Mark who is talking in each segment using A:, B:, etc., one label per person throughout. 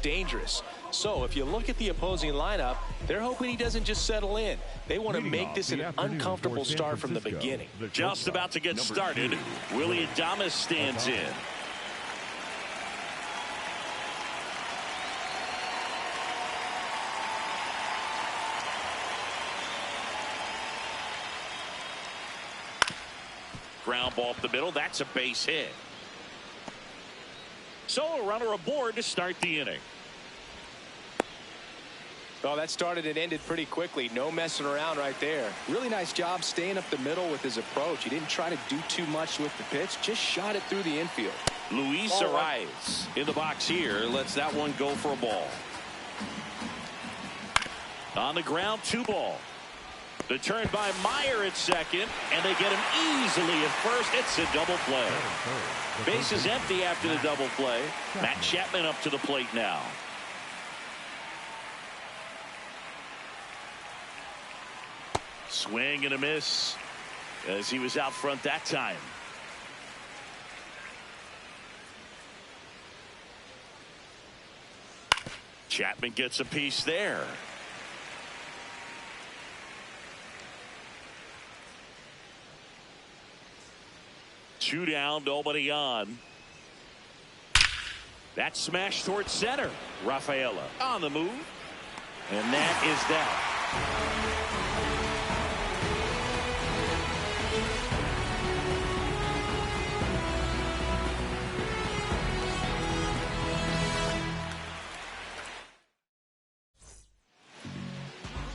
A: dangerous. So if you look at the opposing lineup, they're hoping he doesn't just settle in. They want to make this an uncomfortable start from the beginning.
B: Just about to get started. Willie Adames stands in. Ground ball up the middle. That's a base hit. So a runner aboard to start the inning.
A: Well, that started and ended pretty quickly. No messing around right there. Really nice job staying up the middle with his approach. He didn't try to do too much with the pitch. Just shot it through the infield.
B: Luis Arias in the box here. Lets that one go for a ball. On the ground, 2-ball. The turn by Meyer at second, and they get him easily at first. It's a double play. Base is empty after the double play. Matt Chapman up to the plate now. Swing and a miss as he was out front that time. Chapman gets a piece there. Two down, nobody on. That smash towards center. Rafaela on the move. And that is that.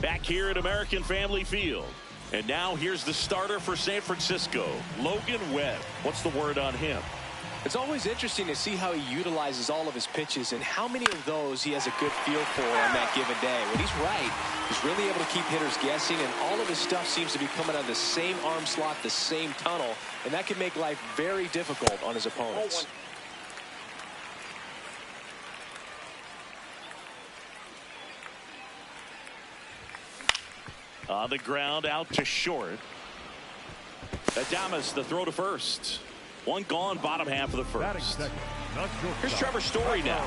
B: Back here at American Family Field. And now here's the starter for San Francisco, Logan Webb. What's the word on him?
A: It's always interesting to see how he utilizes all of his pitches and how many of those he has a good feel for on that given day. When he's right, he's really able to keep hitters guessing, and all of his stuff seems to be coming out of the same arm slot, the same tunnel, and that can make life very difficult on his opponents.
B: On the ground, out to short. Adames, the throw to first. One gone, bottom half of the first. Here's Trevor Story now.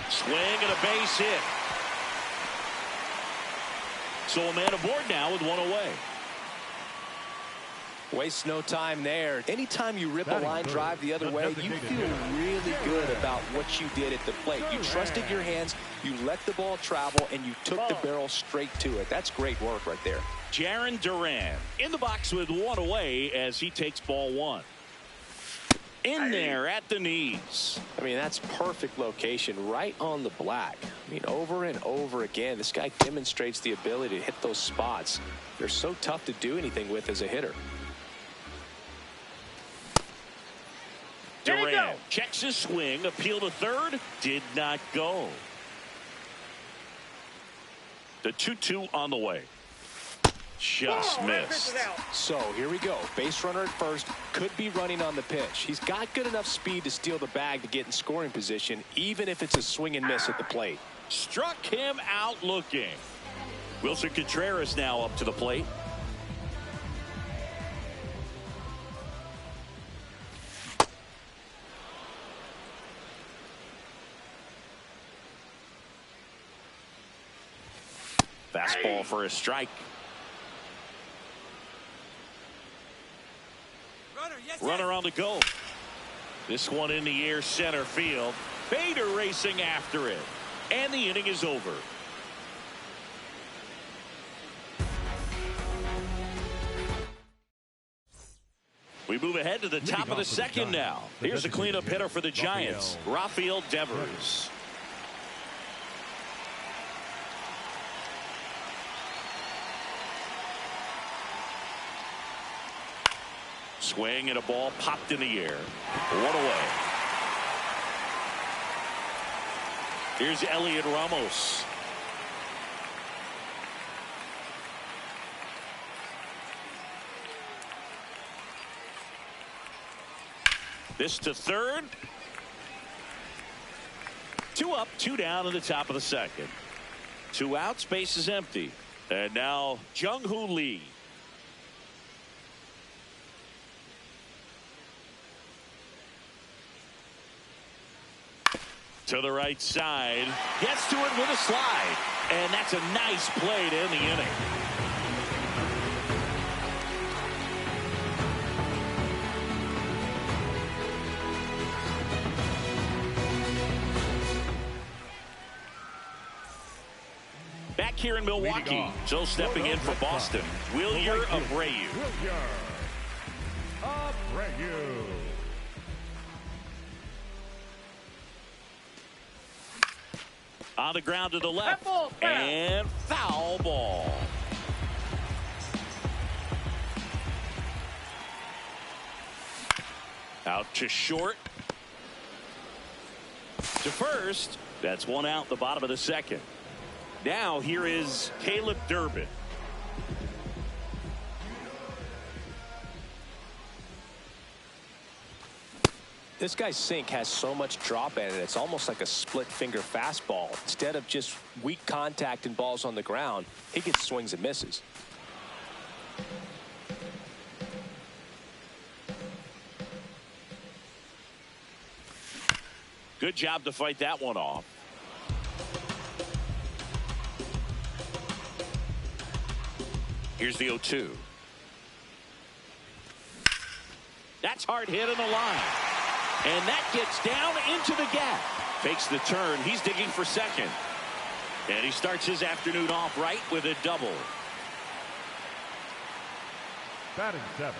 B: Swing and a base hit. So a man aboard now with one away.
A: Waste no time there. Anytime you rip a line drive the other way, you feel really good about what you did at the plate. You trusted your hands, you let the ball travel, and you took the barrel straight to it. That's great work right there.
B: Jarren Duran in the box with one away as he takes ball one. In there at the knees.
A: I mean, that's perfect location, right on the black. I mean, over and over again, this guy demonstrates the ability to hit those spots. They're so tough to do anything with as a hitter.
B: Duran checks his swing, appeal to third, did not go. The 2-2 on the way. Just missed.
A: So here we go. Base runner at first, could be running on the pitch. He's got good enough speed to steal the bag to get in scoring position, even if it's a swing and miss at the plate.
B: Struck him out looking. Wilson Contreras now up to the plate. Fastball for a strike. Runner on the go. This one in the air, center field. Bader racing after it. And the inning is over. We move ahead to the top of the second now. Here's a cleanup hitter for the Giants, Rafael Devers. Swing and a ball popped in the air. One away. Here's Elliot Ramos. This to third. Two up, two down in the top of the second. Two outs, base is empty. And now Jung-Hoo Lee. To the right side. Gets to it with a slide. And that's a nice play to end the inning. Back here in Milwaukee, Joe stepping in for Boston. Wilyer Abreu. On the ground to the left. And foul ball. Out to short. To first. That's one out, the bottom of the second. Now here is Caleb Durbin.
A: This guy's sink has so much drop in it, it's almost like a split finger fastball. Instead of just weak contact and balls on the ground, he gets swings and misses.
B: Good job to fight that one off. Here's the 0-2. That's hard hit in the line. And that gets down into the gap. Fakes the turn. He's digging for second. And he starts his afternoon off right with a double.
C: Batting seven.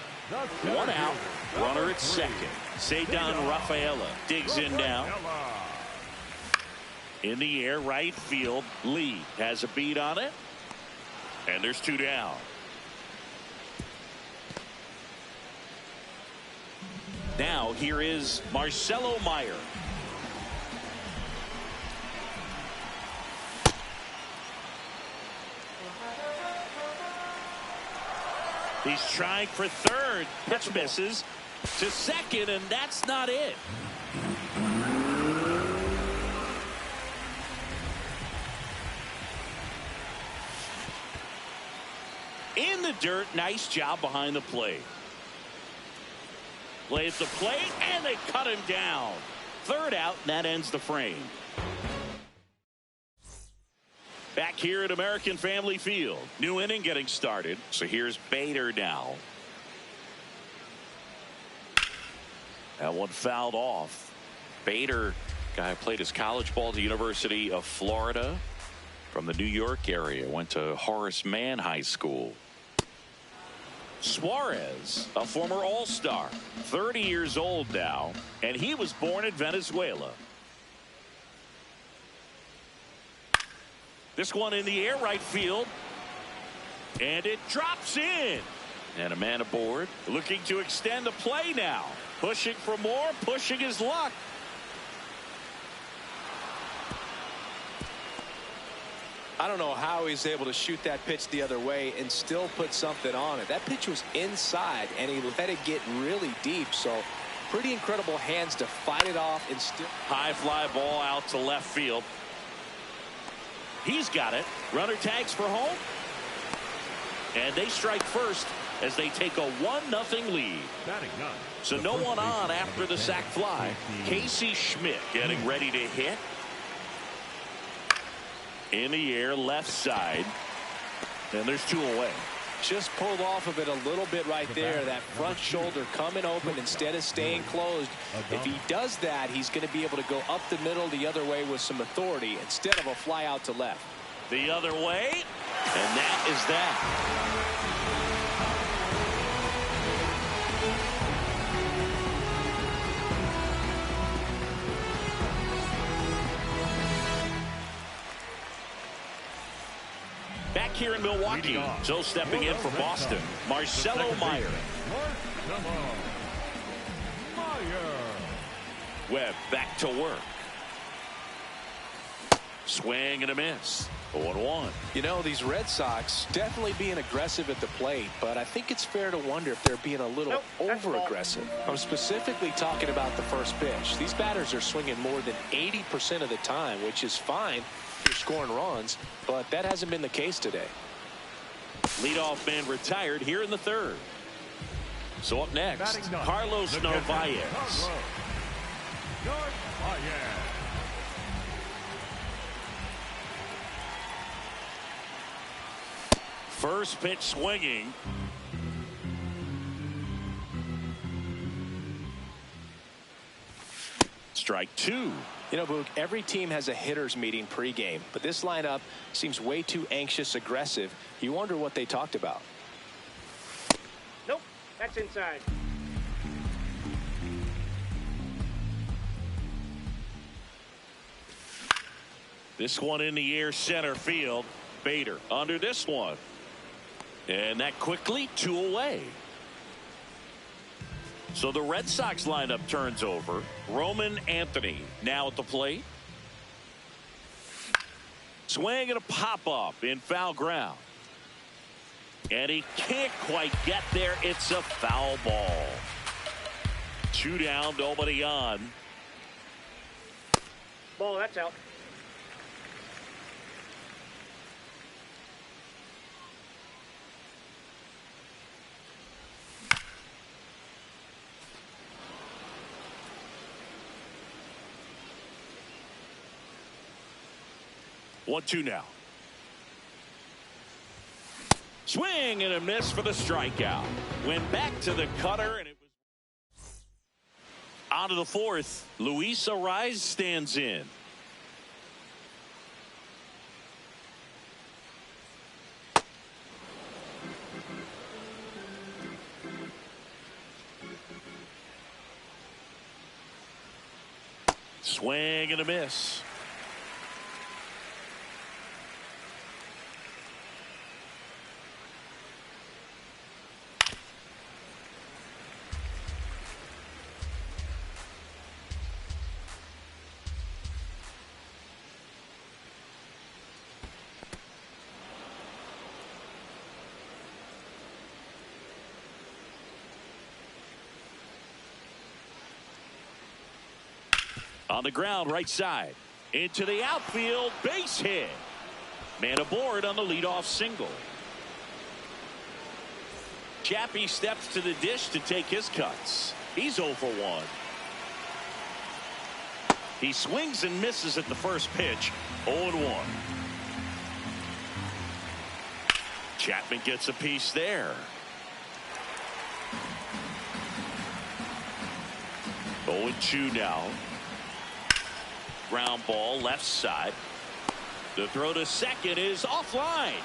B: One out. Runner at second. Ceddanne Rafaela digs in now. In the air, right field. Lee has a beat on it. And there's two down. Now here is Marcelo Meyer. He's trying for third. Pitch misses to second, and that's not it. In the dirt, nice job behind the plate. Plays the plate, and they cut him down. Third out, and that ends the frame. Back here at American Family Field. New inning getting started. So here's Bader now. That one fouled off. Bader, guy who played his college ball at the University of Florida from the New York area. Went to Horace Mann High School. Suarez, a former All-Star, 30 years old now, and he was born in Venezuela. This one in the air, right field, and it drops in. And a man aboard, looking to extend the play now. Pushing for more, pushing his luck.
A: I don't know how he's able to shoot that pitch the other way and still put something on it. That pitch was inside, and he let it get really deep. So pretty incredible hands to fight it off and still.
B: High fly ball out to left field. He's got it. Runner tags for home. And they strike first as they take a 1-0 lead. So no one on after the sac fly. Casey Schmidt getting ready to hit. In the air, left side. And there's two away.
A: Just pulled off of it a little bit right there. That front shoulder coming open instead of staying closed. If he does that, he's going to be able to go up the middle the other way with some authority instead of a fly out to left.
B: The other way. And that is that. Back here in Milwaukee, Joe stepping in for Boston. Marcelo Meyer. Webb back to work. Swing and a miss. 0-1.
A: You know, these Red Sox definitely being aggressive at the plate, but I think it's fair to wonder if they're being a little over-aggressive. I'm specifically talking about the first pitch. These batters are swinging more than 80% of the time, which is fine. You're scoring runs, but that hasn't been the case today.
B: Leadoff man retired here in the third. So up next, Carlos Narvaez. First pitch swinging. Strike two.
A: You know, Boog, every team has a hitters meeting pregame, but this lineup seems way too anxious, aggressive. You wonder what they talked about.
D: Nope, that's inside.
B: This one in the air, center field. Bader under this one. And that quickly, 2 away. So the Red Sox lineup turns over. Roman Anthony now at the plate. Swing and a pop-up in foul ground. And he can't quite get there. It's a foul ball. 2 down, nobody on.
D: Ball, that's out.
B: One, two now. Swing and a miss for the strikeout. Went back to the cutter, and it was on to the fourth. Luis Arraez stands in. Swing and a miss. On the ground, right side. Into the outfield, base hit. Man aboard on the leadoff single. Chappie steps to the dish to take his cuts. He's 0 for 1. He swings and misses at the first pitch. 0-1. Chapman gets a piece there. 0-2 now. Ground ball left side. The throw to second is offline.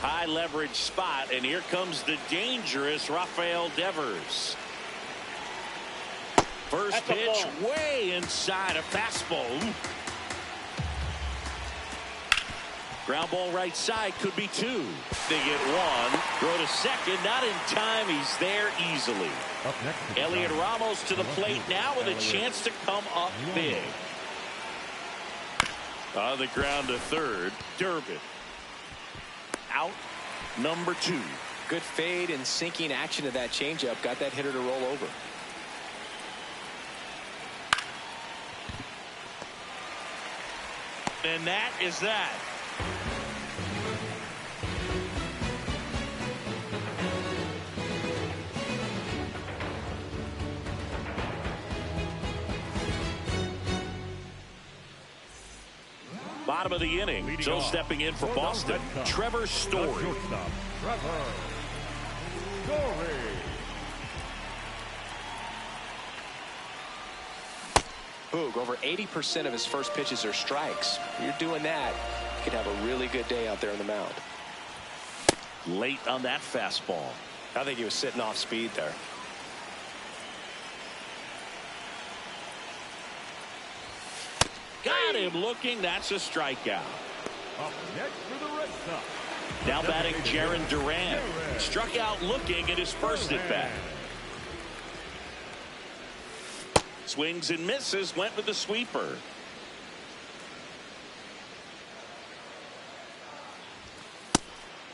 B: High leverage spot, and here comes the dangerous Rafael Devers. First pitch way inside a fastball. Ground ball right side, could be 2. They get 1. Throw to second, not in time. He's there easily. Elliot Ramos to the plate now with a chance to come up big. On the ground to third, Durbin. Out, number 2.
A: Good fade and sinking action to that changeup. Got that hitter to roll over.
B: And that is that. Bottom of the inning. So stepping in for Boston, Trevor Story.
A: Boog, over 80% of his first pitches are strikes. You're doing that, you could have a really good day out there on the mound.
B: Late on that fastball.
A: I think he was sitting off speed there.
B: Got him looking. That's a strikeout.
C: Up next for the Red Sox.
B: Now batting Jarren Duran. Struck out looking at his first at bat. Swings and misses. Went with the sweeper.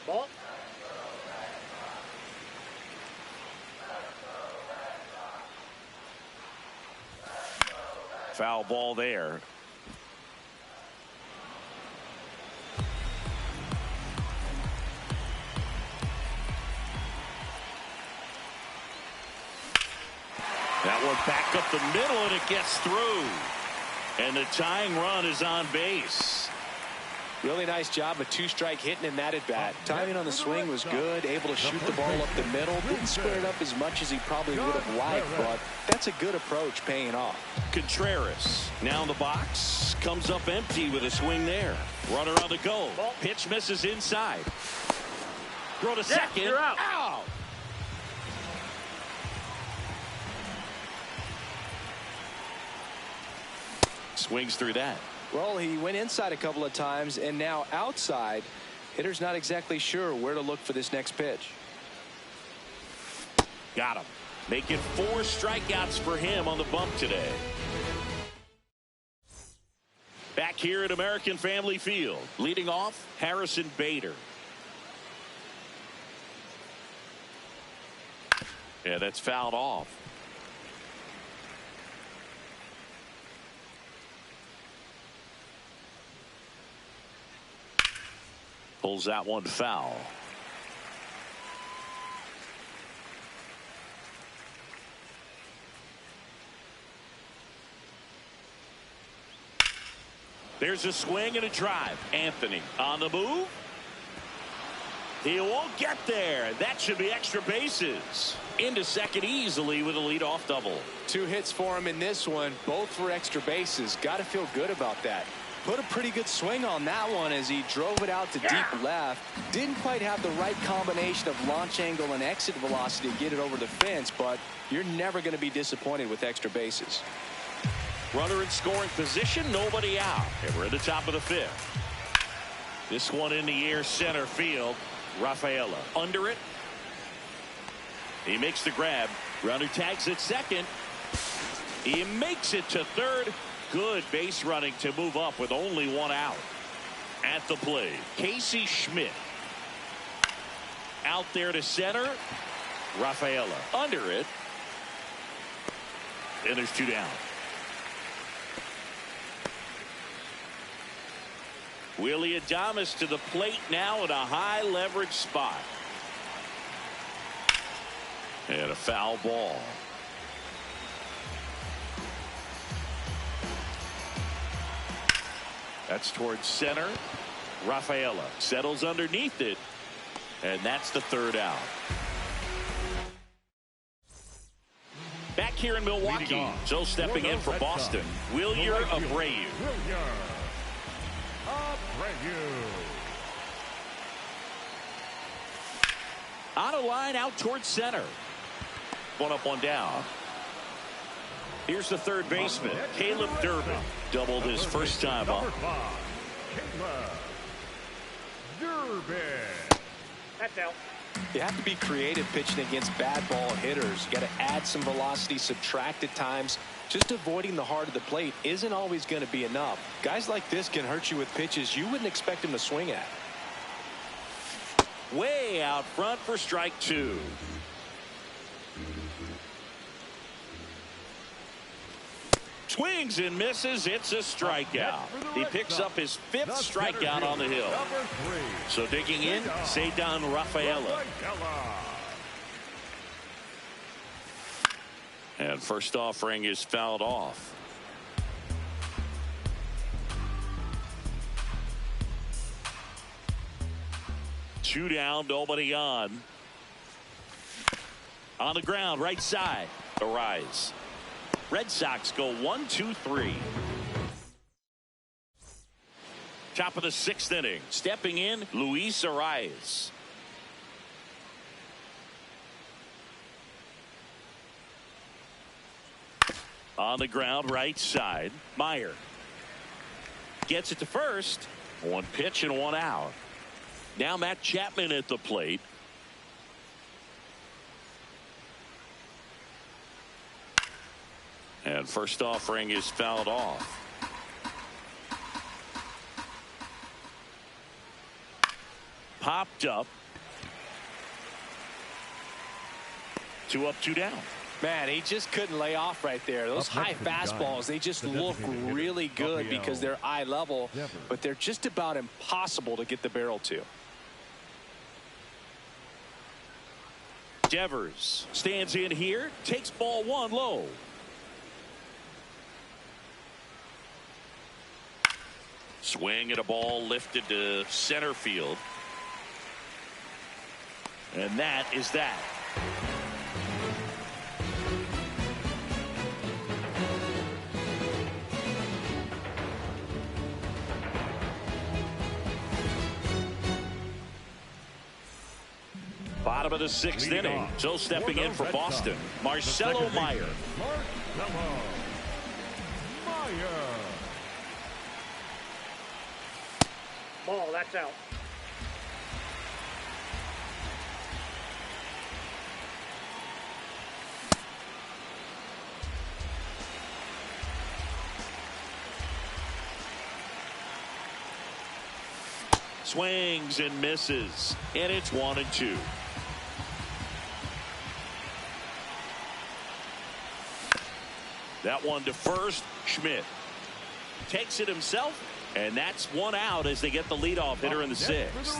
D: Ball.
B: Foul ball there. That one back up the middle, and it gets through. And the tying run is on base.
A: Really nice job of two-strike hitting in that at-bat. Timing on the swing was good, able to shoot the ball up the middle. Didn't square it up as much as he probably would have liked, but that's a good approach paying off.
B: Contreras now in the box. Comes up empty with a swing there. Runner on the go. Pitch misses inside. Throw to second.
D: You're out.
B: Out. Swings through that.
A: Well, he went inside a couple of times, and now outside. Hitter's not exactly sure where to look for this next pitch.
B: Got him. Making 4 strikeouts for him on the bump today. Back here at American Family Field, leading off, Harrison Bader. Yeah, that's fouled off. Pulls that one foul. There's a swing and a drive. Anthony on the move. He won't get there. That should be extra bases. Into second easily with a leadoff double.
A: 2 hits for him in this one, both for extra bases. Got to feel good about that. Put a pretty good swing on that one as he drove it out to deep left. Didn't quite have the right combination of launch angle and exit velocity to get it over the fence, but you're never going to be disappointed with extra bases.
B: Runner in scoring position, nobody out. And we're at the top of the 5th. This one in the air, center field. Rafaela under it. He makes the grab. Runner tags at second. He makes it to third. Good base running to move up with only 1 out. At the plate, Casey Schmidt. Out there to center. Rafaela under it. And there's 2 down. Willie Adames to the plate now in a high leverage spot. And a foul ball. That's towards center. Rafaela settles underneath it. And that's the 3rd out. Back here in Milwaukee. So stepping in for Boston, Wilyer Abreu. On a line out towards center. 1 up, 1 down. Here's the third baseman, Caleb Durbin. Doubled his first time up.
D: That's out.
A: You have to be creative pitching against bad ball hitters. You got to add some velocity, subtract at times. Just avoiding the heart of the plate isn't always going to be enough. Guys like this can hurt you with pitches you wouldn't expect him to swing at.
B: Way out front for strike 2. Swings and misses. It's a strikeout. He picks up his 5th strikeout on the hill. So digging in, Ceddanne Rafaela. And first offering is fouled off. Two down, nobody on. On the ground, right side. Arise. Red Sox go 1-2-3. Top of the 6th inning. Stepping in, Luis Arias. On the ground, right side. Meyer gets it to first. 1 pitch and 1 out. Now Matt Chapman at the plate. And first offering is fouled off. Popped up. 2 up, 2 down.
A: Man, he just couldn't lay off right there. Those high fastballs, they just look really good because they're eye level, but they're just about impossible to get the barrel to.
B: Devers stands in here, takes ball 1 low. Swing at a ball lifted to center field. And that is that. Bottom of the sixth inning. So stepping in for Boston, Marcelo Meyer.
D: Ball, that's out.
B: Swings and misses, and it's 1-2. That one to first. Schmidt takes it himself, and that's one out as they get the leadoff hitter in the sixth.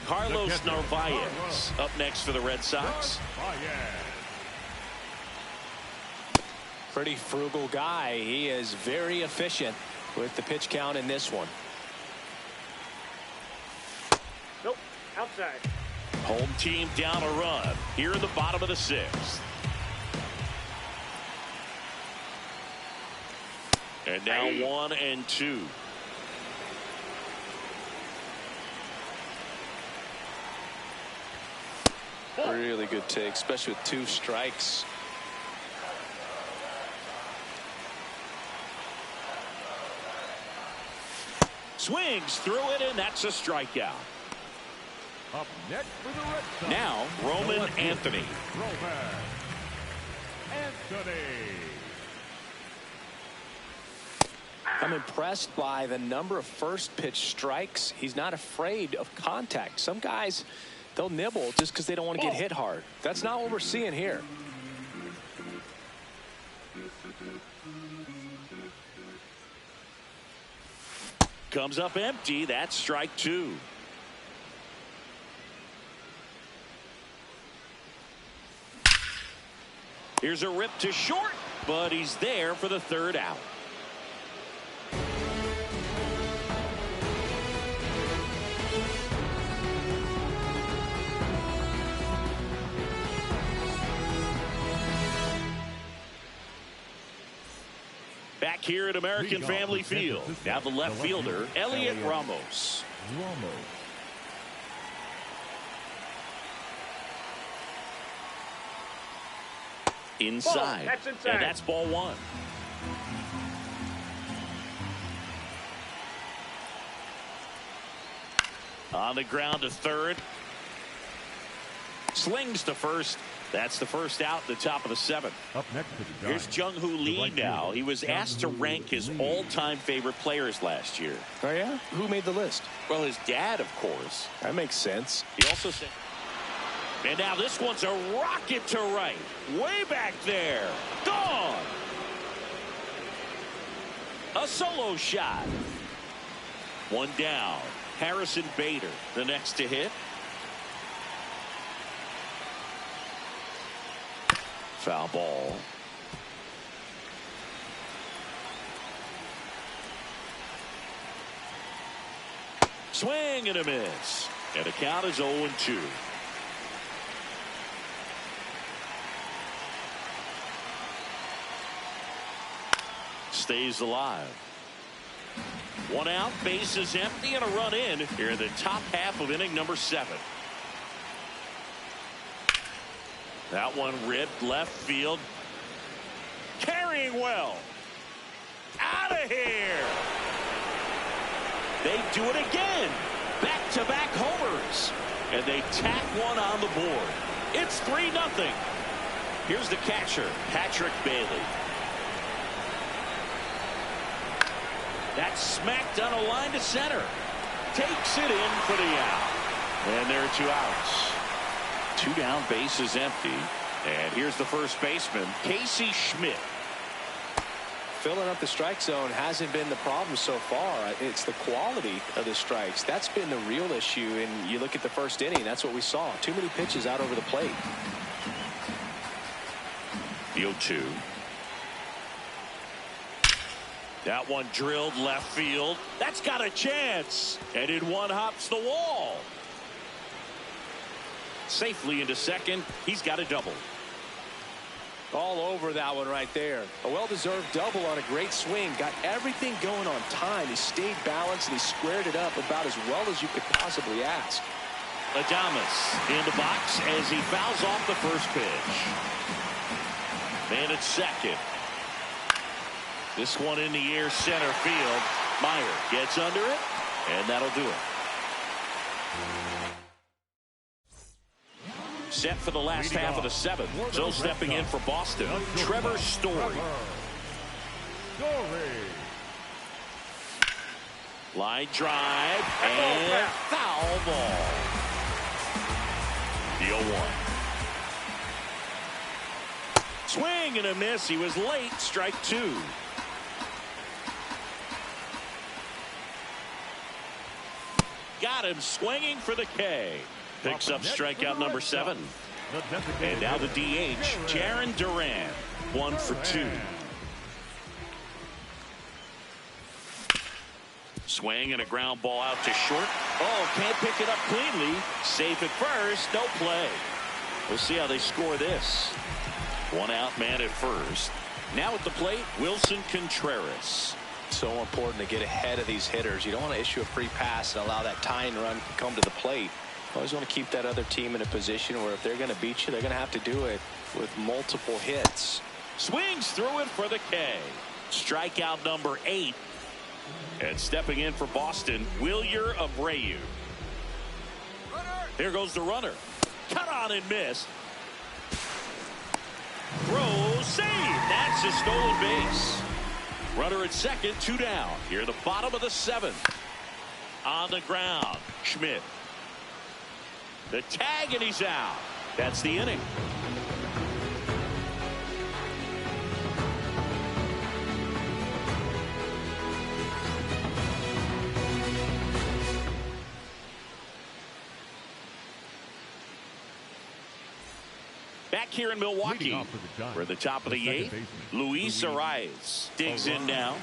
B: Carlos Narvaez up next for the Red Sox.
A: Pretty frugal guy. He is very efficient with the pitch count in this one.
D: Nope, outside.
B: Home team down a run here in the bottom of the sixth. And now 1-2.
A: Really good take, especially with 2 strikes.
B: Swings through it, and that's a strikeout.
C: Up next for the Red Sox.
B: Now Roman Anthony.
A: I'm impressed by the number of first pitch strikes. He's not afraid of contact. Some guys, they'll nibble just because they don't want to get hit hard. That's not what we're seeing here.
B: Comes up empty. That's strike 2. Here's a rip to short, but he's there for the third out. Back here at American Family Field. Now the left fielder, Elliot Ramos. Inside.
D: That's inside.
B: And that's ball 1. On the ground to third. Slings to first. That's the first out at the top of the 7th.
C: Up next to the
B: Here's Jung-Hoo Lee now. He was asked to rank his all-time favorite players last year.
A: Oh, yeah? Who made the list?
B: Well, his dad, of course.
A: That makes sense.
B: He also said... And now this one's a rocket to right. Way back there. Gone. A solo shot. One down. Harrison Bader, the next to hit. Foul ball. Swing and a miss. And the count is 0-2. Stays alive. One out, base is empty, and a run in here in the top half of inning number 7. That one ripped left field. Carrying well. Out of here. They do it again. Back-to-back homers. And they tack one on the board. It's 3-0. Here's the catcher, Patrick Bailey. That's smacked on a line to center. Takes it in for the out. And there are 2 outs. 2 down, base is empty. And here's the first baseman, Casey Schmidt.
A: Filling up the strike zone hasn't been the problem so far. It's the quality of the strikes. That's been the real issue. And you look at the first inning, that's what we saw. Too many pitches out over the plate.
B: The 0-2. That one drilled left field. That's got a chance. And in one hops the wall. Safely into second. He's got a double.
A: All over that one right there. A well-deserved double on a great swing. Got everything going on time. He stayed balanced and he squared it up about as well as you could possibly ask.
B: Adames in the box as he fouls off the first pitch. Man at second. This one in the air, center field. Meyer gets under it, and that'll do it. Set for the last half of the seventh. So stepping in for Boston, Trevor Story. Line drive and foul ball. The 0-1. Swing and a miss. He was late. Strike two. Got him swinging for the K. Picks up strikeout number 7. And now the DH, Jarren Duran. 1 for 2. Swing and a ground ball out to short. Oh, can't pick it up cleanly. Safe at first. No play. We'll see how they score this. 1 out, man at first. Now at the plate, Wilson Contreras.
A: So important to get ahead of these hitters. You don't want to issue a free pass and allow that tying run to come to the plate. You always want to keep that other team in a position where if they're going to beat you, they're going to have to do it with multiple hits.
B: Swings through it for the K. Strikeout number 8. And stepping in for Boston, Wilyer Abreu. Here goes the runner. Cut on and miss. Throw, save. That's a stolen base. Runner at second, 2 down. Here in the bottom of the 7th. On the ground, Schmidt. The tag, and he's out. That's the inning. Back here in Milwaukee, we're at the top of the 8th. Luis Arias digs in now.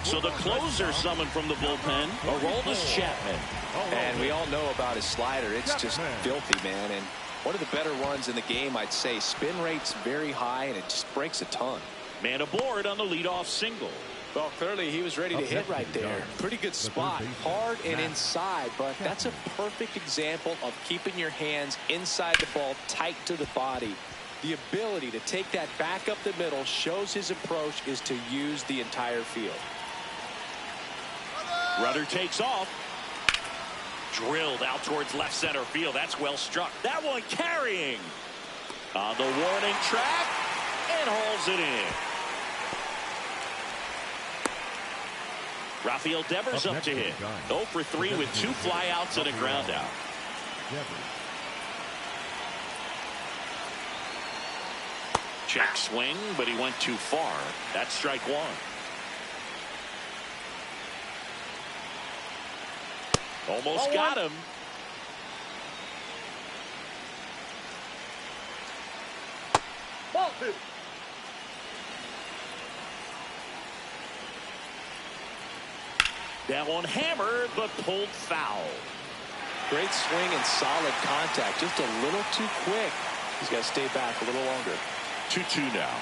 B: So the closer summoned from the bullpen, Aroldis Chapman.
A: And we all know about his slider. It's just filthy, man. And one of the better ones in the game, I'd say. Spin rate's very high, and it just breaks a ton.
B: Man aboard on the leadoff single.
A: Well, clearly he was ready to hit right there. Pretty good spot. Hard and inside, but that's a perfect example of keeping your hands inside the ball, tight to the body. The ability to take that back up the middle shows his approach is to use the entire field.
B: Runner takes off. Drilled out towards left center field. That's well struck. That one carrying on the warning track and hauls it in. Rafael Devers up to hit. 0 for 3 with 2 flyouts and a ground out. Check swing, but he went too far. That's strike 1. Almost got him.
D: Ball 2.
B: That one hammered, but pulled foul.
A: Great swing and solid contact. Just a little too quick. He's got to stay back a little longer.
B: 2-2 now.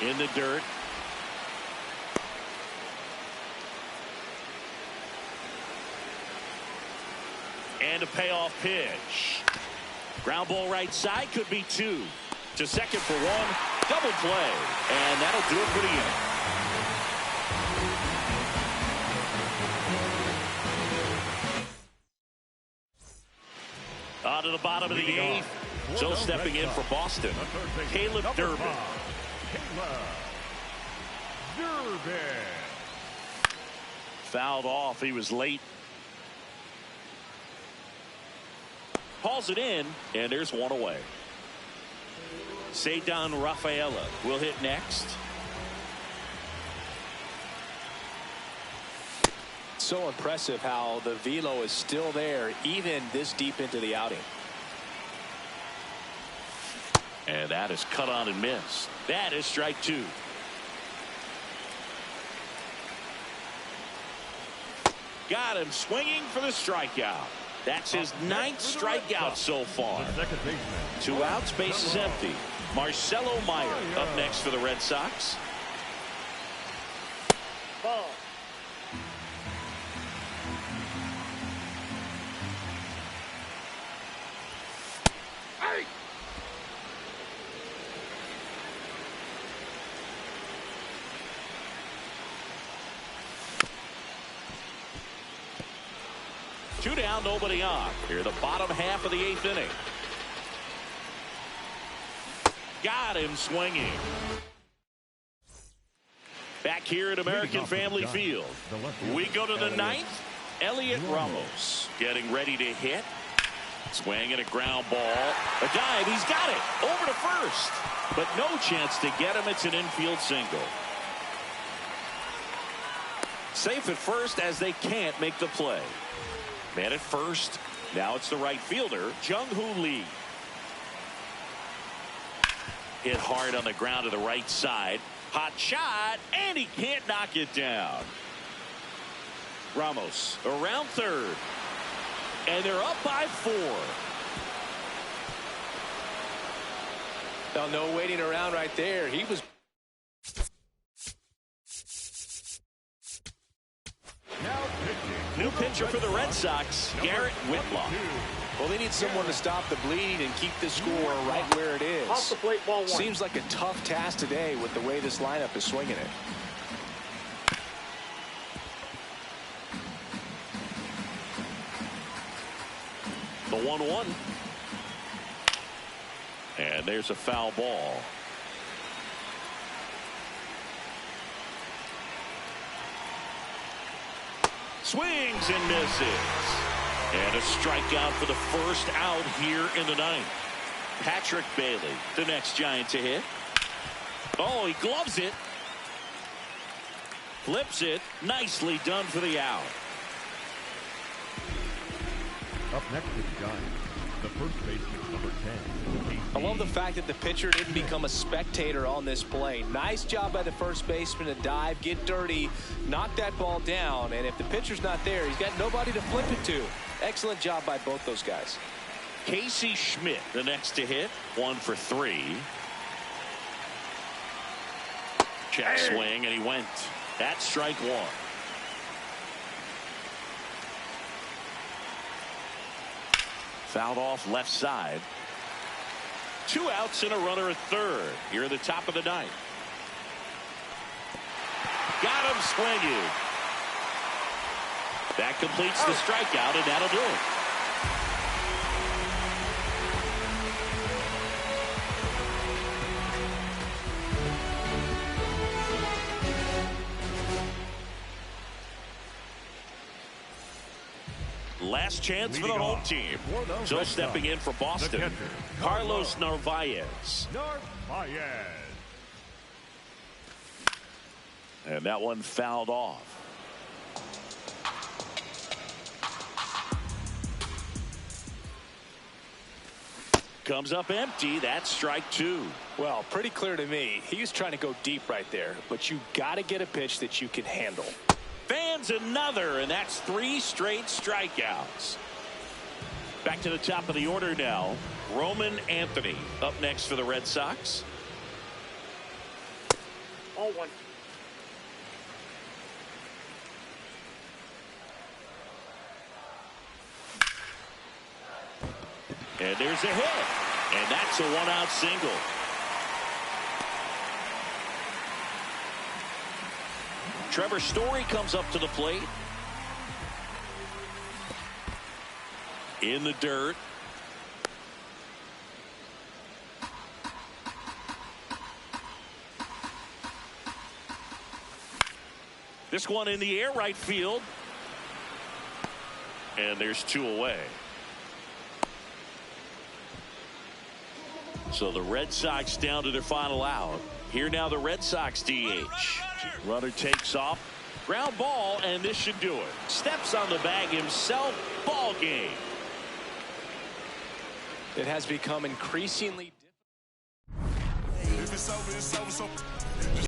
B: In the dirt. And a payoff pitch. Ground ball right side, could be 2. To second for 1. Double play. And that'll do it for the inning. On to the bottom of the 8th. So stepping in for Boston, Caleb Durbin. Fouled off. He was late. Hauls it in, and there's one away. Ceddanne Rafaela will hit next.
A: So impressive how the velo is still there even this deep into the outing.
B: And that is cut on and missed. That is strike two. Got him swinging for the strikeout. That's his ninth strikeout so far. Two outs, bases empty. Marcelo Meyer up next for the Red Sox.
D: Ball. Hey.
B: Two down, nobody on. Here, the bottom half of the eighth inning. Got him swinging. Back here at American Family Field. We go to the ninth. Elliot Ramos getting ready to hit. Swing and a ground ball. A dive. He's got it. Over to first. But no chance to get him. It's an infield single. Safe at first as they can't make the play. Man at first. Now it's the right fielder, Jung-Hoo Lee. Hit hard on the ground to the right side. Hot shot, and he can't knock it down. Ramos around third. And they're up by 4.
A: Now, no waiting around right there. He was.
B: New pitcher for the Red Sox, Garrett Whitlock.
A: Well, they need someone to stop the bleed and keep the score right where it is.
D: Off the plate, ball 1.
A: Seems like a tough task today with the way this lineup is swinging it.
B: The 1-1. And there's a foul ball. Swings and misses. And a strikeout for the first out here in the ninth. Patrick Bailey, the next Giant to hit. Oh, he gloves it. Flips it. Nicely done for the out.
C: Up next is Giants. The first baseman, number 10.
A: I love the fact that the pitcher didn't become a spectator on this play. Nice job by the first baseman to dive, get dirty, knock that ball down. And if the pitcher's not there, he's got nobody to flip it to. Excellent job by both those guys.
B: Casey Schmidt, the next to hit. 1 for 3. Check swing, and he went. That's strike 1. Fouled off left side. 2 outs and a runner at third. Here at the top of the ninth. Got him swinging. That completes the strikeout, and that'll do it. Last chance for the home team. So stepping in for Boston, Carlos Narvaez. And that one fouled off. Comes up empty. That's strike 2.
A: Well, pretty clear to me. He was trying to go deep right there, but you got to get a pitch that you can handle.
B: Fans another, and that's 3 straight strikeouts. Back to the top of the order now. Roman Anthony up next for the Red Sox.
D: Ball 1.
B: And there's a hit. And that's a 1-out single. Trevor Story comes up to the plate. In the dirt. This one in the air, right field. And there's 2 away. So the Red Sox down to their final out. Here now the Red Sox DH. Runner takes off. Ground ball, and this should do it. Steps on the bag himself. Ball game.
A: It has become increasingly difficult.
E: If it's over, it's over. So